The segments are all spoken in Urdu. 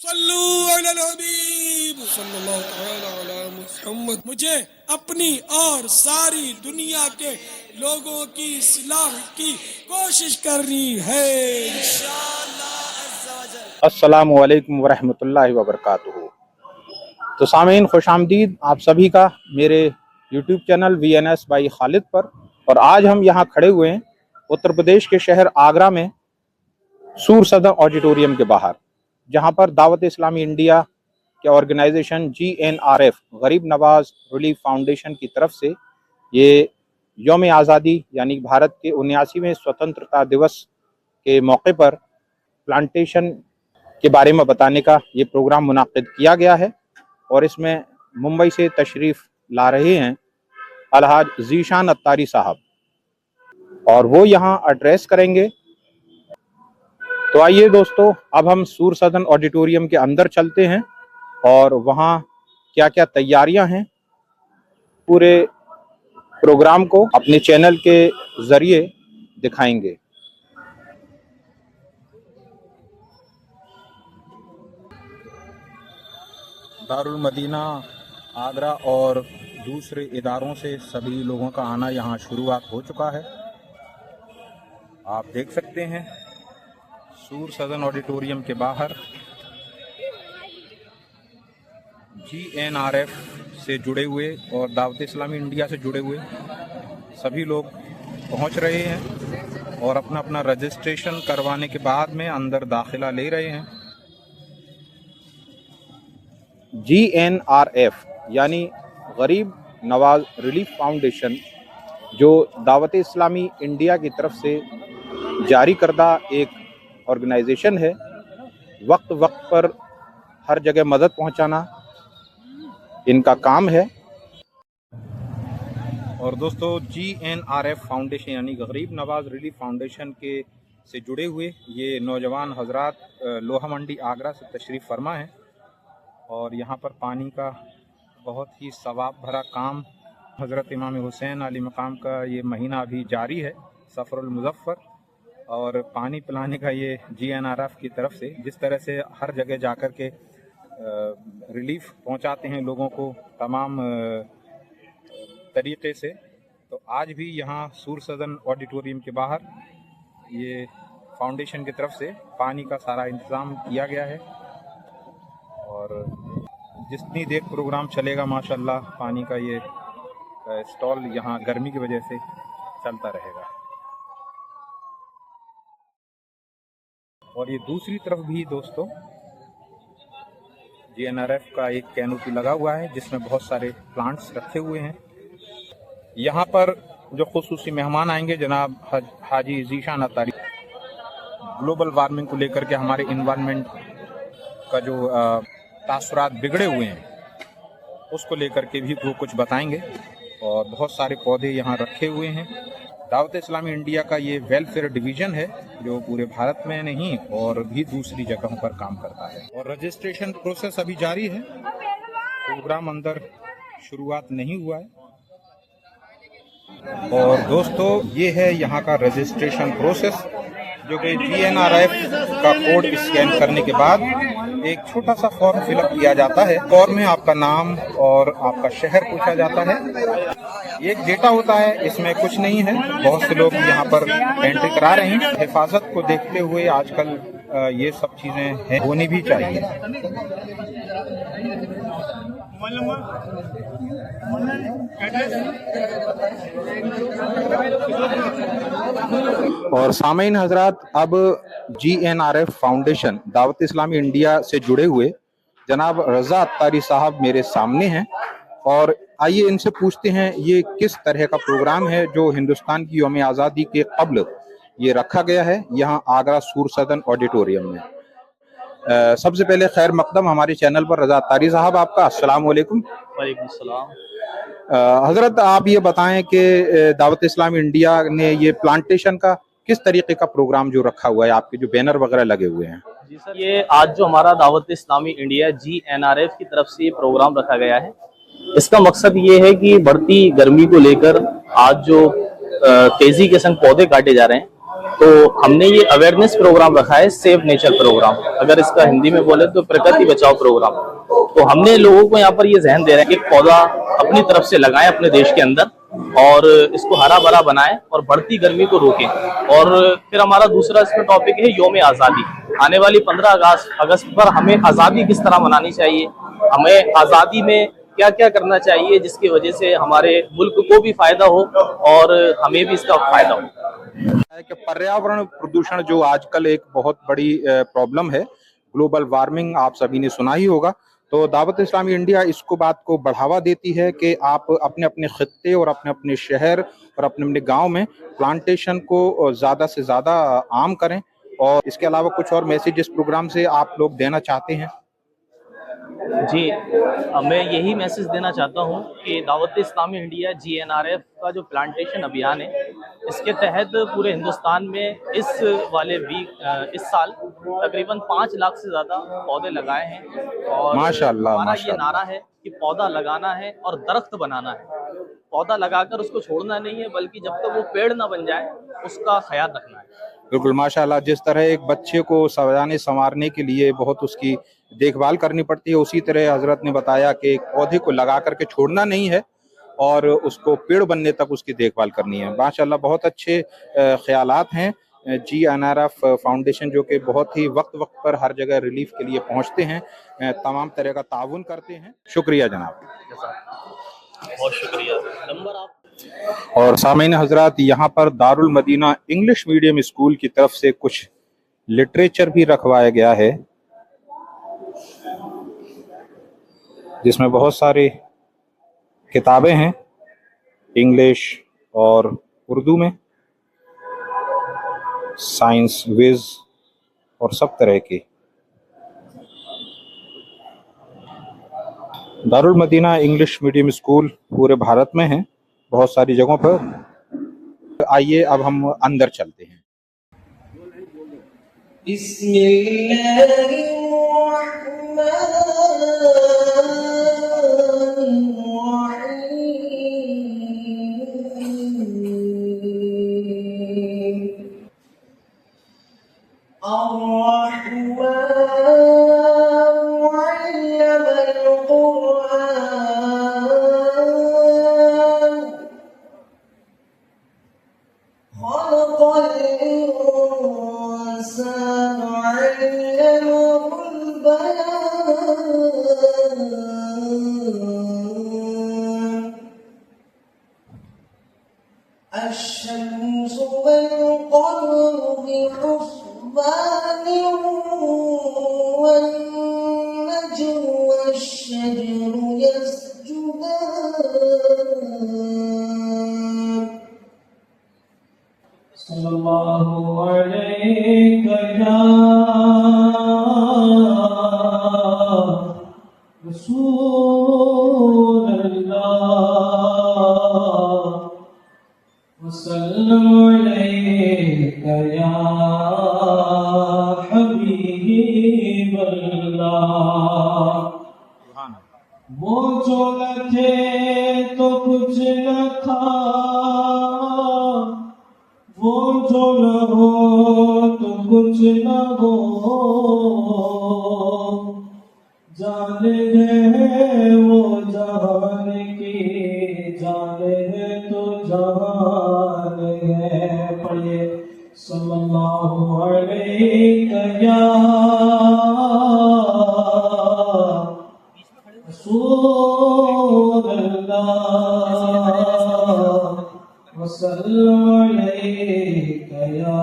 صلو علی الحبیب صلی اللہ تعالی علی محمد۔ مجھے اپنی اور ساری دنیا کے لوگوں کی اصلاح کی کوشش کرنی ہے انشاءاللہ عز و جل۔ السلام علیکم ورحمۃ اللہ وبرکاتہ۔ تو سامعین، خوش آمدید آپ سبھی کا میرے یوٹیوب چینل VNS بائی خالد پر۔ اور آج ہم یہاں کھڑے ہوئے ہیں اتر پردیش کے شہر آگرہ میں سور صدر آڈیٹوریم کے باہر، جہاں پر دعوت اسلامی انڈیا کے آرگنائزیشن GNRF غریب نواز ریلیف فاؤنڈیشن کی طرف سے یہ یوم آزادی یعنی بھارت کے 79ویں سوتنترتا دیوس کے موقع پر پلانٹیشن کے بارے میں بتانے کا یہ پروگرام منعقد کیا گیا ہے، اور اس میں ممبئی سے تشریف لا رہے ہیں الحاج ذیشان اتاری صاحب، اور وہ یہاں ایڈریس کریں گے۔ تو آئیے دوستو، اب ہم سور سدن آڈیٹوریم کے اندر چلتے ہیں اور وہاں کیا کیا تیاریاں ہیں پورے پروگرام کو اپنے چینل کے ذریعے دکھائیں گے۔ دارالمدینہ آگرہ اور دوسرے اداروں سے سبھی لوگوں کا آنا یہاں شروعات ہو چکا ہے۔ آپ دیکھ سکتے ہیں سور سدن آڈیٹوریم کے باہر GNRF سے جڑے ہوئے اور دعوت اسلامی انڈیا سے جڑے ہوئے سبھی لوگ پہنچ رہے ہیں اور اپنا اپنا رجسٹریشن کروانے کے بعد میں اندر داخلہ لے رہے ہیں۔ GNRF یعنی غریب نواز ریلیف فاؤنڈیشن، جو دعوت اسلامی انڈیا کی طرف سے جاری کردہ ایک آرگنائزیشن ہے، وقت وقت پر ہر جگہ مدد پہنچانا ان کا کام ہے۔ اور دوستو، GNRF فاؤنڈیشن یعنی غریب نواز ریلیف فاؤنڈیشن کے سے جڑے ہوئے یہ نوجوان حضرات لوہا منڈی آگرہ سے تشریف فرما ہیں، اور یہاں پر پانی کا بہت ہی ثواب بھرا کام حضرت امام حسین علیہ مقام کا یہ مہینہ ابھی جاری ہے، سفر المظفر، اور پانی پلانے کا یہ GNRF کی طرف سے جس طرح سے ہر جگہ جا کر کے ریلیف پہنچاتے ہیں لوگوں کو تمام طریقے سے، تو آج بھی یہاں سور سدن آڈیٹوریم کے باہر یہ فاؤنڈیشن کی طرف سے پانی کا سارا انتظام کیا گیا ہے، اور جتنی دیر پروگرام چلے گا ماشاءاللہ پانی کا یہ اسٹال یہاں گرمی کی وجہ سے چلتا رہے گا۔ اور یہ دوسری طرف بھی دوستو GNRF کا ایک کینوپی لگا ہوا ہے جس میں بہت سارے پلانٹس رکھے ہوئے ہیں۔ یہاں پر جو خصوصی مہمان آئیں گے جناب حاجی ذیشان اتاری، گلوبل وارمنگ کو لے کر کے ہمارے انوائرمنٹ کا جو تاثرات بگڑے ہوئے ہیں اس کو لے کر کے بھی وہ کچھ بتائیں گے، اور بہت سارے پودے یہاں رکھے ہوئے ہیں۔ دعوت اسلامی انڈیا کا یہ ویلفیئر ڈویژن ہے جو پورے بھارت میں نہیں اور بھی دوسری جگہوں پر کام کرتا ہے، اور رجسٹریشن پروسیس ابھی جاری ہے، پروگرام اندر شروعات نہیں ہوا ہے۔ اور دوستو، یہ ہے یہاں کا رجسٹریشن پروسیس، جو کہ GNRF کا کوڈ اسکین کرنے کے بعد ایک چھوٹا سا فارم فل اپ کیا جاتا ہے۔ فارم میں آپ کا نام اور آپ کا شہر پوچھا جاتا ہے، یہ ایک ڈیٹا ہوتا ہے، اس میں کچھ نہیں ہے۔ بہت سے لوگ یہاں پر انٹری کرا رہے ہیں، حفاظت کو دیکھتے ہوئے آج کل یہ سب چیزیں ہونی بھی چاہیے۔ اور سامعین حضرات، اب GNRF فاؤنڈیشن دعوت اسلامی انڈیا سے جڑے ہوئے جناب رضا اتاری صاحب میرے سامنے ہیں، اور آئیے ان سے پوچھتے ہیں یہ کس طرح کا پروگرام ہے جو ہندوستان کی یوم آزادی کے قبل یہ رکھا گیا ہے یہاں آگرہ سور سدن آڈیٹوریم میں۔ سب سے پہلے خیر مقدم ہمارے چینل پر رضا اتاری صاحب آپ کا، السلام علیکم۔ وعلیکم السلام۔ حضرت آپ یہ بتائیں کہ دعوت اسلامی انڈیا نے یہ پلانٹیشن کا کس طریقے کا پروگرام جو رکھا ہوا ہے، آپ کے جو بینر وغیرہ لگے ہوئے ہیں؟ جی سر، یہ آج جو ہمارا دعوت اسلامی انڈیا GNRF کی طرف سے یہ پروگرام رکھا گیا ہے، اس کا مقصد یہ ہے کہ بڑھتی گرمی کو لے کر آج جو تیزی کے سنگ پودے کاٹے جا رہے ہیں، تو ہم نے یہ اویئرنیس پروگرام رکھا ہے، سیو نیچر پروگرام، اگر اس کا ہندی میں بولے تو پرکرتی بچاؤ پروگرام۔ تو ہم نے لوگوں کو یہاں پر یہ ذہن دے رہے ہیں کہ ایک پودا اپنی طرف سے لگائیں اپنے دیش کے اندر، اور اس کو ہرا بھرا بنائیں اور بڑھتی گرمی کو روکیں۔ اور پھر ہمارا دوسرا اس میں ٹاپک ہے یوم آزادی۔ آنے والی 15 اگست پر ہمیں آزادی کس طرح منانی چاہیے، ہمیں آزادی میں کیا کیا کرنا چاہیے جس کی وجہ سے ہمارے ملک کو بھی فائدہ ہو اور ہمیں بھی اس کا فائدہ ہو۔ کہ پریاورن پردوشن جو آج کل ایک بہت بڑی پرابلم ہے، گلوبل وارمنگ آپ سبھی نے سنا ہی ہوگا، تو دعوت اسلامی انڈیا اس کو بات کو بڑھاوا دیتی ہے کہ آپ اپنے اپنے خطے اور اپنے اپنے شہر اور اپنے اپنے گاؤں میں پلانٹیشن کو زیادہ سے زیادہ عام کریں۔ اور اس کے علاوہ کچھ اور میسج اس پروگرام سے آپ لوگ دینا چاہتے ہیں؟ جی، میں یہی میسج دینا چاہتا ہوں کہ دعوت اسلامی انڈیا GNRF کا جو پلانٹیشن ابھیان ہے، اس کے تحت پورے ہندوستان میں اس سال تقریباً 5 لاکھ سے زیادہ پودے لگائے ہیں، اور ماشاء اللہ، ہمارا ماشاء یہ اللہ۔ نعرہ ہے کہ پودا لگانا ہے اور درخت بنانا ہے۔ پودا لگا کر اس کو چھوڑنا نہیں ہے، بلکہ جب تک وہ پیڑ نہ بن جائے اس کا خیال رکھنا ہے۔ بالکل ماشاء اللہ، جس طرح ایک بچے کو سجانے سنوارنے کے لیے بہت اس کی دیکھ بھال کرنی پڑتی ہے، اسی طرح حضرت نے بتایا کہ ایک پودے کو لگا کر کے چھوڑنا نہیں ہے اور اس کو پیڑ بننے تک اس کی دیکھ بھال کرنی ہے۔ ماشاء اللہ، بہت اچھے خیالات ہیں۔ GNRF فاؤنڈیشن جو کہ بہت ہی وقت پر ہر جگہ ریلیف کے لیے پہنچتے ہیں، تمام طرح کا تعاون کرتے ہیں۔ شکریہ جناب، بہت شکریہ۔ نمبر آپ۔ اور سامعین حضرات، یہاں پر دارالمدینہ انگلش میڈیم اسکول کی طرف سے کچھ لٹریچر بھی رکھوایا گیا ہے، جس میں بہت ساری کتابیں ہیں انگلش اور اردو میں، سائنس، ویز اور سب طرح کی۔ دارالمدینہ انگلش میڈیم اسکول پورے بھارت میں ہیں، بہت ساری جگہوں پر۔ آئیے اب ہم اندر چلتے ہیں۔ بسم اللہ الرحمن الرحیم الرحمن علم القرآن خلق الإنسان علمه البيان الشمس والقمر بحسبان والنجم والشجر يسجدان صلی اللہ علیہ یا رسول اللہ وسلم علیک یا حبیب اللہ۔ وہ جو نہ تھے تو کچھ نہ تھا، وہ جو نہ ہو تو کچھ نہ ہو، جان ہے وہ جہان کی جان ہے تو جہان ہے۔ پڑھیے صلی اللہ علیہ یا رسول اللہ وسلم علیک یا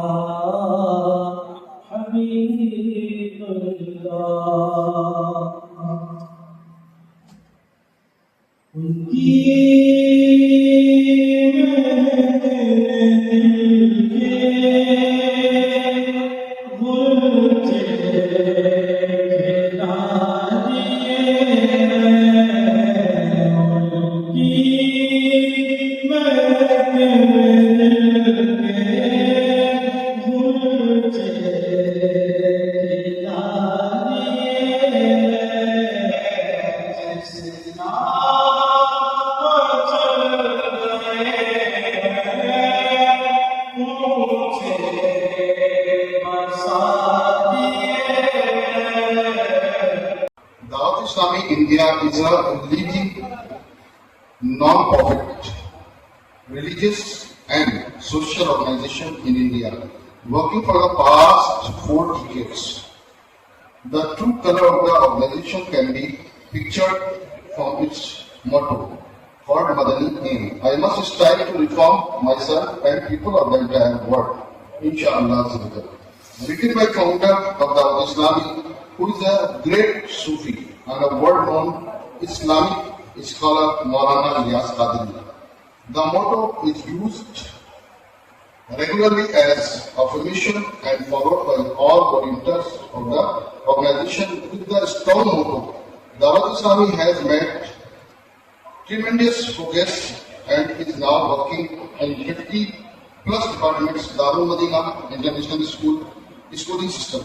حبیب اللہ۔ ان کی Dawat Islami India is a leading non-profit religious and social organization in India, working for the past 4 decades. The true color of the organization can be pictured from its motto, called Madani Aim. I must strive to reform myself and people of the entire world, inshallah. Written by founder of the Islami, who is a great Sufi and a world-known Islamic scholar, Maulana Ilyas Qadiri. The motto is used regularly as affirmation and followed by all volunteers of the organization with the strong motto. Dawat Islami has made tremendous progress and is now working in 50 plus departments. Darul Madina International School schooling system.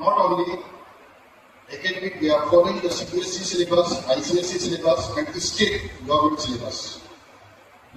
Not only academic, we are following the CBSE syllabus, ICSE syllabus and state government syllabus.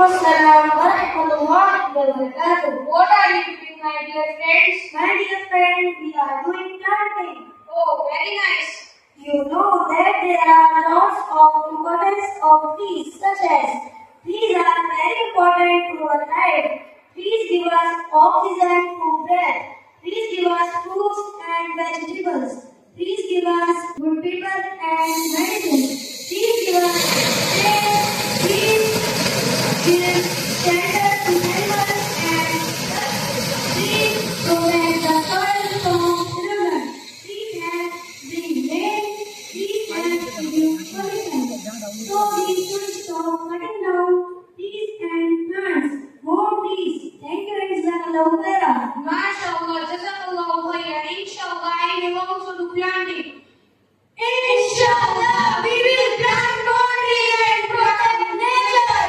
Assalamu alaikum wa barakatuh. What are you doing, my dear friends? My dear friends, we are doing planting. Oh, very nice. You know that there are lots of importance of trees, such as trees are very important to our life. Trees give us oxygen to breathe. Trees give us fruits and vegetables. Trees give us good people and medicine. Trees give us shade. Trees give shelter to animals and trees protect the soil from erosion. Trees help bring rain. Trees help reduce pollution. So we should stop cutting down trees and plants. More trees. Thank you, Jazakallahu khairan. MashaAllah, Jazakallahu khairan. Inshallah, I will also do planting. Inshallah, we will plant more trees and protect nature.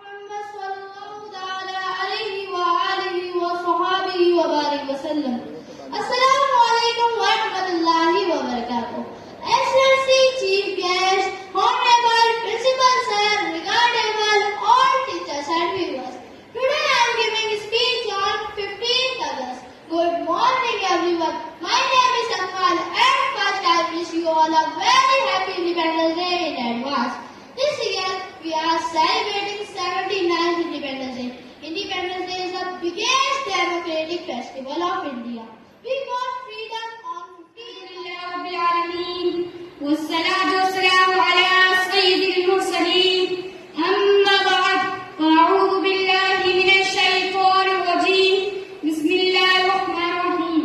Muhammad sallallahu ta'ala alayhi wa alihi wa sahbihi wa barik wa sallam. Assalamu alaikum wa rahmatullahi wa barakatuh. Excellency, Chief Guest, Honorable Principal Sir, regardable all teachers and viewers. Today I am giving a speech on 15th August. Good morning everyone. My name is Akmal and first I wish you all a very happy Independence Day in advance. This year we are celebrating 79th Independence Day. Independence Day is the biggest democratic festival of India. We got freedom on 15th August. والصلاة والسلام على سيد المرسلين. أما بعد فأعوذ بالله من الشيطان الرجيم. بسم الله الرحمن الرحيم.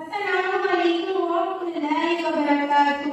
Assalamu alaikum wa rahmatullahi wa barakatuh.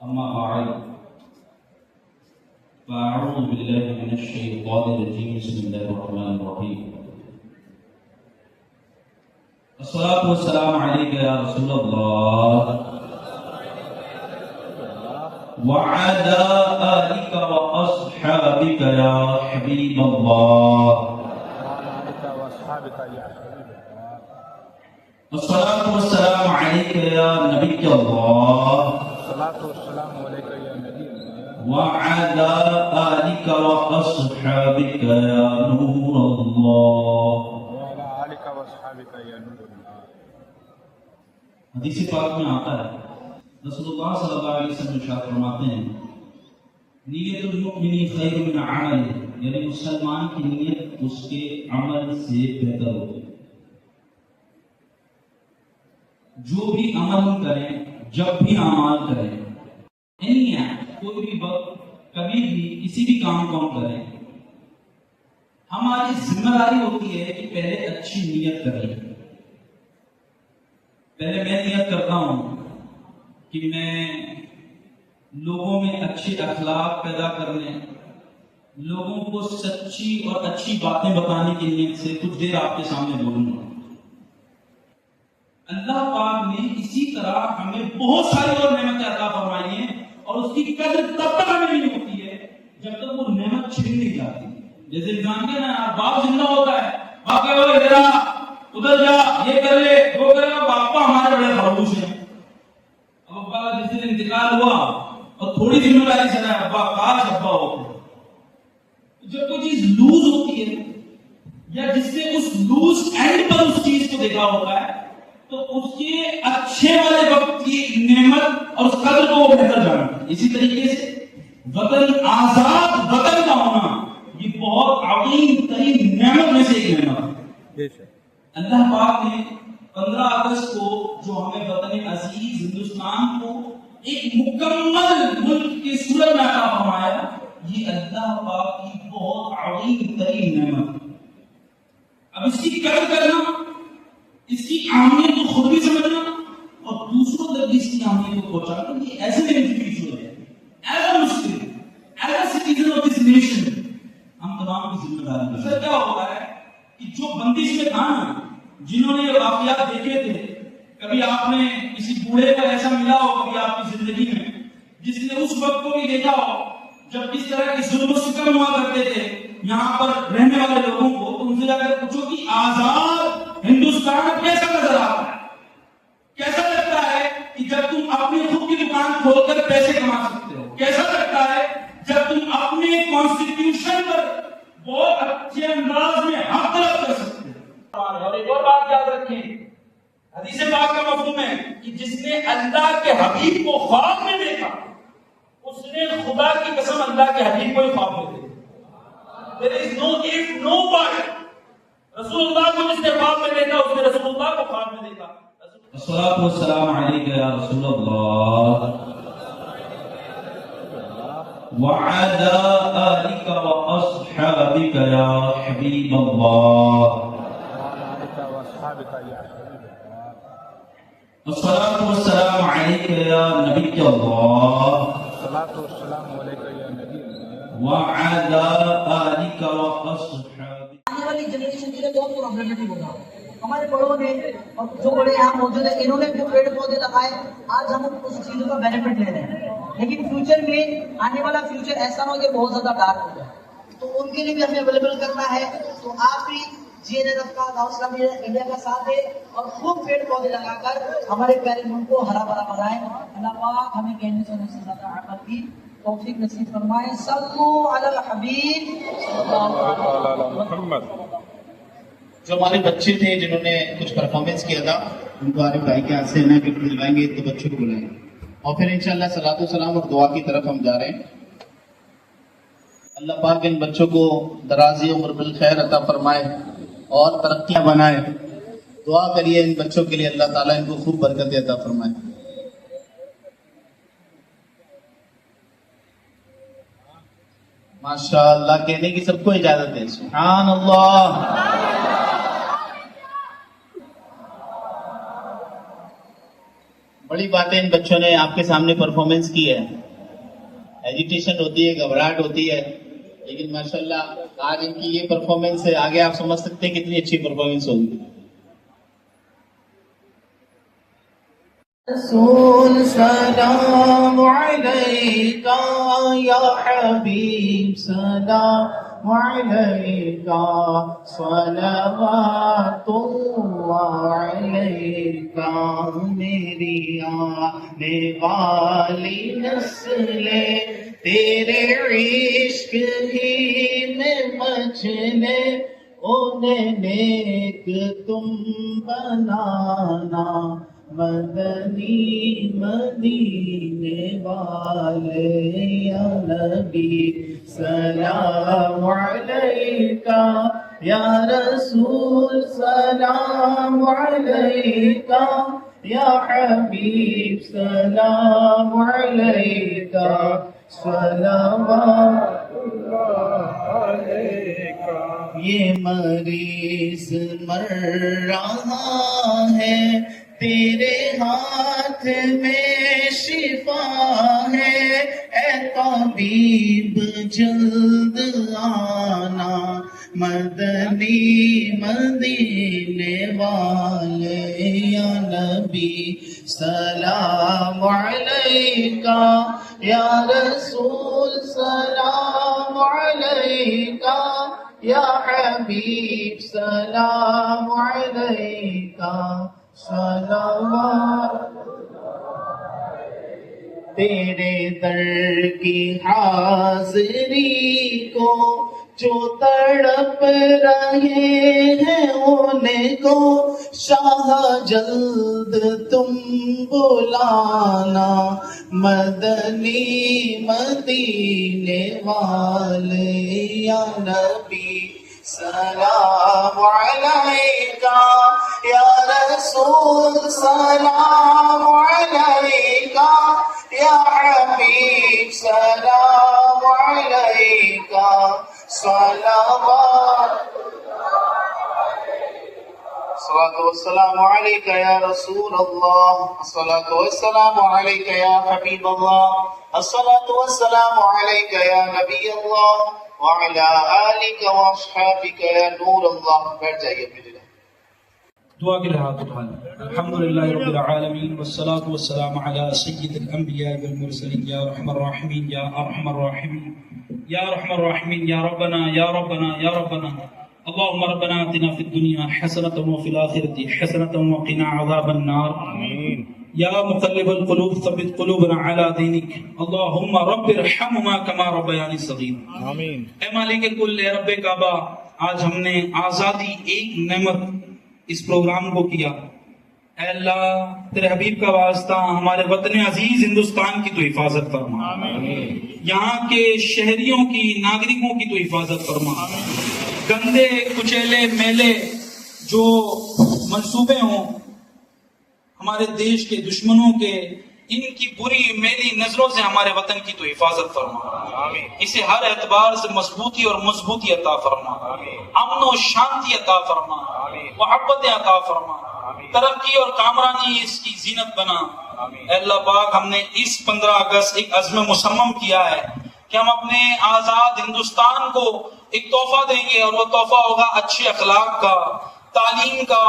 أما بعد فأعوذ بالله من الشيطان الرجيم بسم الله الرحمن الرحيم الصلاة والسلام عليك يا رسول الله وعلى آلك وأصحابك يا حبيب الله الصلاة والسلام عليك يا نبي الله وعلى آلك وأصحابك يا نور الله. حدیث پاک میں آتا ہے رسول اللہ صلی اللہ علیہ وسلم ارشاد فرماتے ہیں نیت المؤمن خیر من عمل، یعنی مسلمان کی نیت اس کے عمل سے بہتر ہوتی ہے. جو بھی عمل کریں، جب بھی اعمال کریں، کوئی بھی وقت کبھی بھی کسی بھی کام کو ہم کریں، ہماری ذمہ داری ہوتی ہے کہ پہلے اچھی نیت کریں. پہلے میں نیت کرتا ہوں کہ میں لوگوں میں اچھے اخلاق پیدا کرنے، لوگوں کو سچی اور اچھی باتیں بتانے کی نیت سے کچھ دیر آپ کے سامنے بولوں گا. اللہ پاک نے اسی طرح ہمیں بہت ساری اور نعمتیں عطا فرمائی ہیں، اور اس کی قدر تب تک ہمیں نہیں ہوتی ہے جب تک وہ نعمت چھن نہیں جاتی. جیسے انسان کے نا باپ زندہ ہوتا ہے، باپ کہے ذرا ادھر جا، یہ کر لے، وہ کرے گا. باپا ہمارے بڑے خاموش ہیں. اب ابا کا جس دن انتقال ہوا اور تھوڑی ذمہ داری سے رہا، ابا کاش ابا ہو. جب کوئی چیز لوز ہوتی ہے یا جس نے اس لوز اینڈ پر اس چیز کو دیکھا ہوتا ہے تو اس کے اچھے والے وقت کی نعمت اور اس قدر کو وہ بہتر جانتا ہے. اسی طریقے سے وطن آزاد وطن کا ہونا یہ بہت عظیم ترین نعمت میں سے ایک نعمت ہے. اللہ پاک نے 15 اگست کو جو ہمیں وطن عزیز ہندوستان کو ایک مکمل ملک کی صورت میں عطا فرمایا، یہ اللہ پاک کی بہت عظیم ترین نعمت. اب اس کی قدر کرنا، اس کی اہمیت کو خود بھی سمجھنا اور دوسروں تک اس کی اہمیت کو پہنچانا، یہ ایسے انڈیویجول ہے. As a Muslim, as a citizen of this nation, ہم تمام کی ذمہ داری ہے. سر کیا ہوتا ہے کہ جو بندش میں تھا نا، جنہوں نے یہ واقعات دیکھے تھے، کبھی آپ نے کسی بوڑھے کو ایسا ملا ہو کبھی آپ کی زندگی میں جس نے اس وقت کو بھی دیکھا ہو جب کس طرح کی ظلم و ستم ہوا کرتے تھے یہاں پر رہنے والے لوگوں کو، تو ان سے جا کر پوچھو کہ آزاد ہندوستان کیسا نظر آتا ہے، کیسا لگتا ہے کہ جب تم اپنی خود کی دکان کھول کر پیسے کما سکتے ہو، کیسا لگتا ہے جب تم اپنے کانسٹیٹیوشن پر بہت اچھے انداز میں حق طلب کر سکتے ہو. اور ایک اور بات یاد رکھیں، حدیث پاک کا مفہوم ہے کہ جس نے اللہ کے حبیب کو خواب میں دیکھا اس نے خدا کی قسم اللہ کے حبیب کو ہی خواب میں دیکھا. There is no if, no but. رسول اللہ کو جس نے خواب میں دیکھا اس نے رسول اللہ کو خواب میں دیکھا. الصلاۃ والسلام علیک یا رسول اللہ وعلى آلك وأصحابك يا حبيب الله. الصلاة والسلام عليك يا نبي الله وعلى آلك وأصحابك. آنے والی جنریشن کے لیے بہت پرابلمٹک ہوگا. ہمارے بڑوں نے اور جو بڑے یہاں موجود ہیں انہوں نے جو پیڑ پودے لگائے، آج ہم اس چیزوں کا بینیفٹ لے رہے ہیں. لیکن فیوچر میں آنے والا فیوچر ایسا نہ ہو کہ بہت زیادہ ڈارک ہو جائے. تو ان کے لیے بھی ہمیں اویلیبل کرنا ہے. تو آپ بھی GNRF کا دعوت اسلامی انڈیا کا ساتھ دیں اور خوب پیڑ پودے لگا کر ہمارے پیارے ملک کو ہرا بھرا بنائیں. اللہ پاک ہمیں کہنے سننے سے زیادہ عمل کی توفیق نصیب فرمائے. صلو علی الحبیب صلی اللہ علیہ وسلم. جو ہمارے بچے تھے جنہوں نے کچھ پرفارمنس کیا تھا ان کو عارف بھائی کے ہاتھ سے نہ گفٹ دلوائیں گے تو بچوں کو بلائیں گے اور پھر انشاءاللہ صلاۃ و سلام اور دعا کی طرف ہم جا رہے ہیں. اللہ پاک ان بچوں کو درازی عمر بالخیر عطا فرمائے اور ترقیاں بنائے. دعا کریے ان بچوں کے لیے اللہ تعالیٰ ان کو خوب برکت عطا فرمائے. ماشاء اللہ کہنے کی سب کو اجازت ہے. سبحان اللہ. بڑی باتیں ان بچوں نے آپ کے سامنے پرفارمنس کی ہے. ایجیٹیشن ہوتی ہے, گھبراہٹ ہوتی ہے, لیکن ماشاءاللہ آج ان کی یہ پرفارمنس ہے, آگے آپ سمجھ سکتے ہیں کتنی اچھی پرفارمنس ہوگی. رسول سلام علیکہ یا حبیب سلام علیکہ صلوات اللہ علیکہ. میری آنے والی نسلیں تیرے عشق ہی میں مچلے, انہیں نیک تم بنانا مدنی مدینے والے. یا نبی سلام علیکہ یا رسول سلام علیکہ یا حبیب سلام علیکہ صلوات اللہ علیکہ. یہ مریض مر رہا ہے تیرے ہاتھ میں شفا ہے, اے طبیب جلد آنا مدنی مدینے والے. یا نبی سلام علیکہ یا رسول سلام علیکہ یا حبیب سلام علیکہ صلوات. تیرے در کی حاضری کو جو تڑپ رہے ہیں ان کو شاہ جلد تم بلانا مدنی مدینے والے. یا نبی سلام علیکہ یا رسول سلام علیکہ یا حبیب سلام علیکہ صلوات. الصلاة والسلام عليك يا رسول الله, الصلاة والسلام عليك يا حبيب الله, الصلاة والسلام عليك يا نبي الله وعلى آلك واصحابك يا نور الله. بیٹھ جائیے اپنی جگہ. دعا کے لحاظ اٹھا لیں. الحمدللہ رب العالمین والصلاة والسلام علی سید الانبیاء والمرسلین. یا رحم الراحمین یا ارحم الراحمین یا رحم الراحمین. یا ربنا یا ربنا یا ربنا. اللهم ربنا آتنا في الدنيا حسنة وفي الآخرة حسنة وقنا عذاب النار. آمين. يا مقلب القلوب ثبت قلوبنا على دينك. اللهم رب ارحمهما كما ربياني صغيرا. آمين. اے مالک کل، اے رب کعبہ، آج ہم نے آزادی ایک نعمت اس پروگرام کو کیا. اے اللہ تیرے حبیب کا واسطہ ہمارے وطن عزیز ہندوستان کی تو حفاظت فرما. آمین. یہاں کے شہریوں کی، ناگرکوں کی تو حفاظت فرما. آمین. گندے کچیلے میلے جو منصوبے ہوں ہمارے دیش کے دشمنوں کے، ان کی بری میلی نظروں سے ہمارے وطن کی تو حفاظت فرما. آمین. اسے ہر اعتبار سے مضبوطی اور مضبوطی عطا فرما. آمین. امن و شانتی عطا فرما. آمین. محبت عطا فرما. آمین. ترقی اور کامرانی اس کی زینت بنا. آمین. اے اللہ پاک، ہم نے اس 15 اگست ایک عزم مصمم کیا ہے کہ ہم اپنے آزاد ہندوستان کو ایک تحفہ دیں گے، اور وہ تحفہ ہوگا اچھے اخلاق کا، تعلیم کا،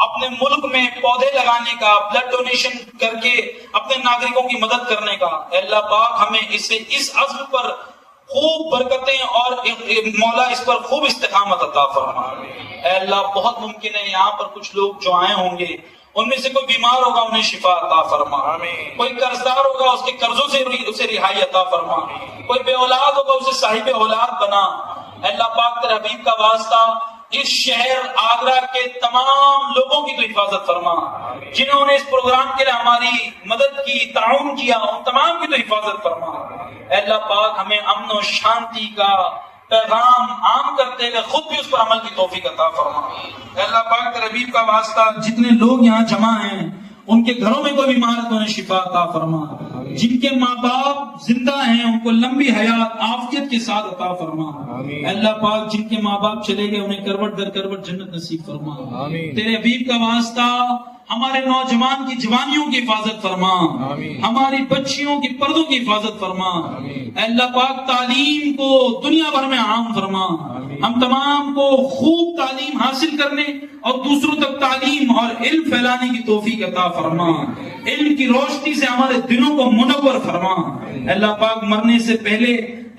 اپنے ملک میں پودے لگانے کا، بلڈ ڈونیشن کر کے اپنے ناگرکوں کی مدد کرنے کا. اے اللہ پاک، ہمیں اس عزم پر خوب برکتیں اور مولا اس پر خوب استقامت عطا فرما۔ اے اللہ بہت ممکن ہے یہاں پر کچھ لوگ جو آئے ہوں گے ان میں سے کوئی بیمار ہوگا انہیں شفا عطا فرما، کوئی قرضدار ہوگا اس کے قرضوں سے اسے رہائی عطا فرما، کوئی بے اولاد ہوگا اسے صاحب اولاد بنا۔ اے اللہ پاک تیرے حبیب کا واسطہ اس شہر آگرہ کے تمام لوگوں کی تو حفاظت فرما، جنہوں نے اس پروگرام کے لیے ہماری مدد کی، تعاون کیا، ان تمام کی تو حفاظت فرما۔ اے اللہ پاک ہمیں امن و شانتی کا پیغام عام کرتے ہوئے خود بھی اس پر عمل کی توفیق عطا فرما۔ اے اللہ پاک تیرے حبیب کا واسطہ جتنے لوگ یہاں جمع ہیں ان کے گھروں میں کوئی بیمار ہے تو انہیں شفا عطا فرما، جن کے ماں باپ زندہ ہیں ان کو لمبی حیات عافیت کے ساتھ عطا فرما۔ اے اللہ پاک جن کے ماں باپ چلے گئے انہیں کروٹ در کروٹ جنت نصیب فرما۔ تیرے حبیب کا واسطہ ہمارے نوجوان کی جوانیوں کی حفاظت فرما، ہماری بچیوں کی پردوں کی حفاظت فرما۔ اے اللہ پاک تعلیم کو دنیا بھر میں عام فرما، ہم تمام کو خوب تعلیم حاصل کرنے اور دوسروں تک تعلیم اور علم پھیلانے کی توفیق عطا فرما، علم کی روشنی سے ہمارے دلوں کو منور فرما۔ اے اللہ پاک مرنے سے پہلے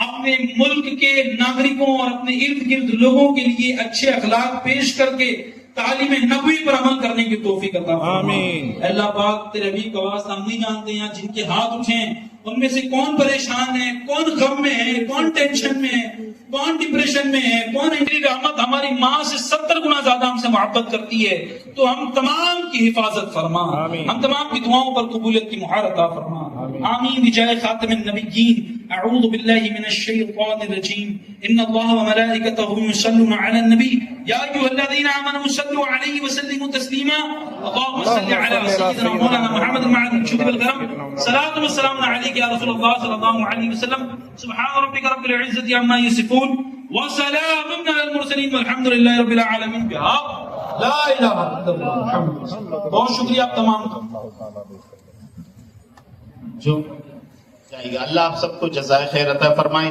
اپنے ملک کے ناگرکوں اور اپنے ارد گرد لوگوں کے لیے اچھے اخلاق پیش کر کے تعلیم نبوی پر عمل کرنے کی توفیق عطا فرما۔ اے اللہ پاک تیرے حبیب کا واسطہ ہم نہیں جانتے ہیں جن کے ہاتھ اٹھیں ان میں سے کون پریشان ہے، کون غم میں ہے، کون ٹینشن میں ہے، کون ڈپریشن میں ہے، کون تیری رحمت ہماری ماں سے 70 گنا زیادہ ہم سے محبت کرتی ہے تو ہم تمام کی حفاظت فرما، ہم تمام کی دعاؤں پر قبولیت کی مہار عطا فرما۔ آمین بجائے خاتم النبیین۔ اعوذ باللہ من الشیطان الرجیم۔ ان اللہ وملائکتہ یصلون علی النبی یا ایھا الذین آمنوا صلوا علیہ وسلموا تسلیما۔ اللهم صل علی سیدنا مولانا محمد مع الجود والکرم۔ صلاۃ والسلام علیک یا رسول اللہ صلی اللہ علیہ وسلم۔ سبحان ربک رب العزۃ عما یصفون وسلام علی المرسلین والحمد للہ رب العالمین۔ بحق لا الہ الا اللہ محمد۔ بہت شکریہ آپ تمام کا۔ جو جائے گا اللہ آپ سب کو جزائے خیر عطا فرمائے۔